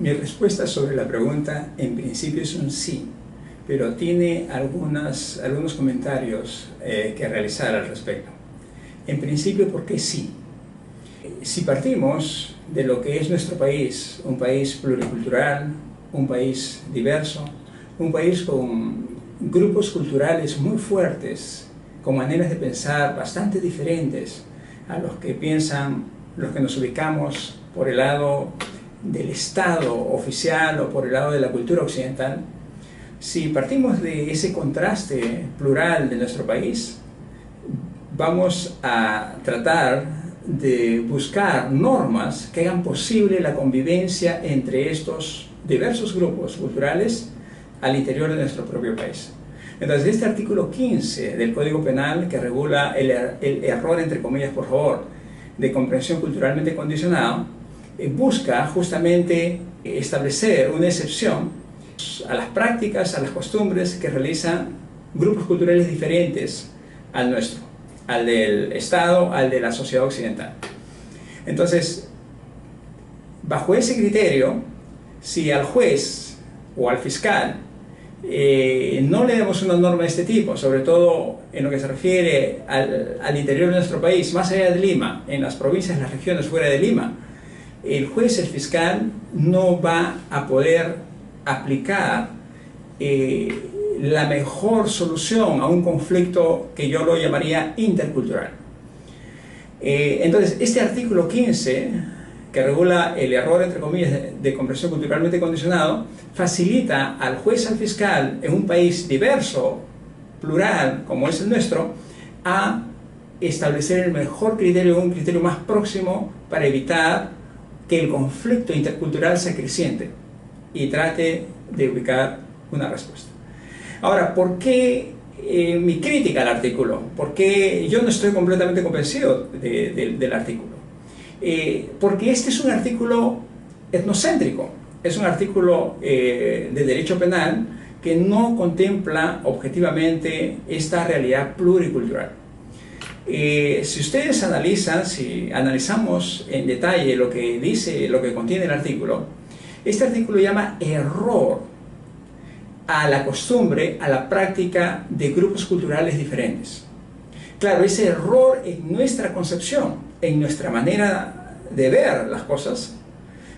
Mi respuesta sobre la pregunta en principio es un sí, pero tiene algunos comentarios que realizar al respecto. En principio, ¿por qué sí? Si partimos de lo que es nuestro país, un país pluricultural, un país diverso, un país con grupos culturales muy fuertes, con maneras de pensar bastante diferentes a los que piensan los que nos ubicamos por el lado del Estado oficial o por el lado de la cultura occidental, si partimos de ese contraste plural de nuestro país, vamos a tratar de buscar normas que hagan posible la convivencia entre estos diversos grupos culturales al interior de nuestro propio país. Entonces, este artículo 15 del Código Penal, que regula el error, entre comillas, por favor, de comprensión culturalmente condicionado, busca justamente establecer una excepción a las prácticas, a las costumbres que realizan grupos culturales diferentes al nuestro, al del Estado, al de la sociedad occidental. Entonces, bajo ese criterio, si al juez o al fiscal no le damos una norma de este tipo, sobre todo en lo que se refiere al interior de nuestro país, más allá de Lima, en las provincias, las regiones fuera de Lima, el juez, el fiscal, no va a poder aplicar la mejor solución a un conflicto que yo lo llamaría intercultural. Entonces, este artículo 15, que regula el error, entre comillas, de comprensión culturalmente condicionado, facilita al juez, al fiscal, en un país diverso, plural, como es el nuestro, a establecer el mejor criterio, un criterio más próximo para evitar que el conflicto intercultural se acreciente y trate de ubicar una respuesta. Ahora, ¿por qué mi crítica al artículo? ¿Por qué yo no estoy completamente convencido del artículo? Porque este es un artículo etnocéntrico, es un artículo de derecho penal que no contempla objetivamente esta realidad pluricultural. Si ustedes analizan, si analizamos en detalle lo que dice, lo que contiene el artículo, este artículo llama error a la costumbre, a la práctica de grupos culturales diferentes. Claro, ese error en nuestra concepción, en nuestra manera de ver las cosas,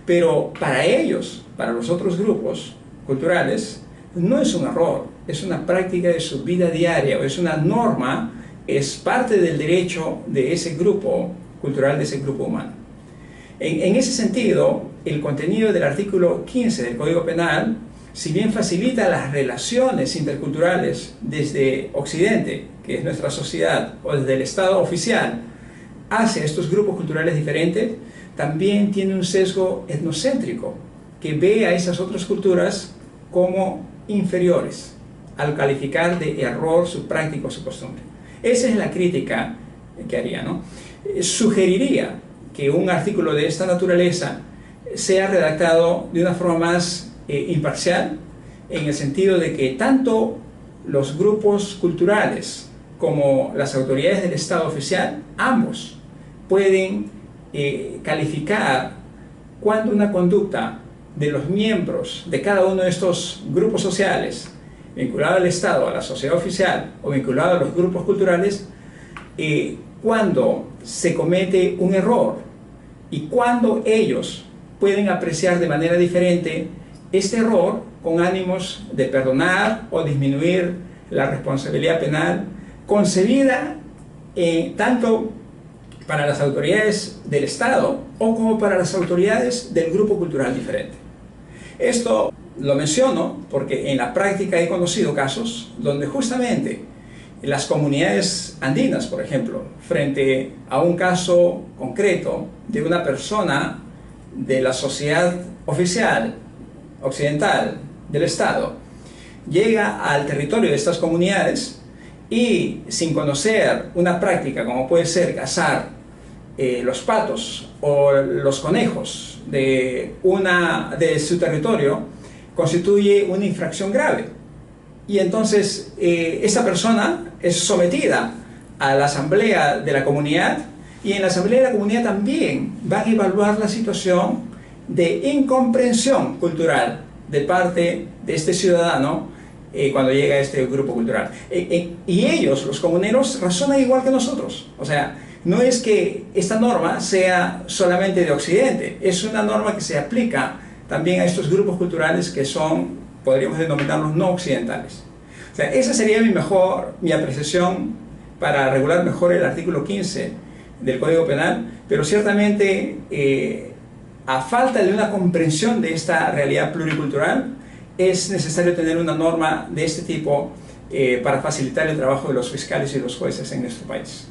pero para ellos, para los otros grupos culturales, no es un error, es una práctica de su vida diaria, o es una norma, es parte del derecho de ese grupo cultural, de ese grupo humano. En ese sentido, el contenido del artículo 15 del Código Penal, si bien facilita las relaciones interculturales desde Occidente, que es nuestra sociedad, o desde el Estado oficial, hacia estos grupos culturales diferentes, también tiene un sesgo etnocéntrico, que ve a esas otras culturas como inferiores, al calificar de error su práctica o su costumbre. Esa es la crítica que haría, ¿no? Sugeriría que un artículo de esta naturaleza sea redactado de una forma más imparcial, en el sentido de que tanto los grupos culturales como las autoridades del Estado oficial, ambos pueden calificar cuando una conducta de los miembros de cada uno de estos grupos sociales, vinculado al Estado, a la sociedad oficial o vinculado a los grupos culturales, cuando se comete un error y cuando ellos pueden apreciar de manera diferente este error con ánimos de perdonar o disminuir la responsabilidad penal concebida tanto para las autoridades del Estado o como para las autoridades del grupo cultural diferente. Esto lo menciono porque en la práctica he conocido casos donde justamente las comunidades andinas, por ejemplo, frente a un caso concreto de una persona de la sociedad oficial occidental del Estado, llega al territorio de estas comunidades y, sin conocer una práctica como puede ser cazar los patos o los conejos de su territorio, constituye una infracción grave. Y entonces esa persona es sometida a la asamblea de la comunidad, y en la asamblea de la comunidad también van a evaluar la situación de incomprensión cultural de parte de este ciudadano cuando llega a este grupo cultural. Y ellos, los comuneros, razonan igual que nosotros. O sea, no es que esta norma sea solamente de Occidente, es una norma que se aplica también a estos grupos culturales que son, podríamos denominarlos, no occidentales. O sea, esa sería mi apreciación para regular mejor el artículo 15 del Código Penal, pero ciertamente a falta de una comprensión de esta realidad pluricultural, es necesario tener una norma de este tipo para facilitar el trabajo de los fiscales y los jueces en nuestro país.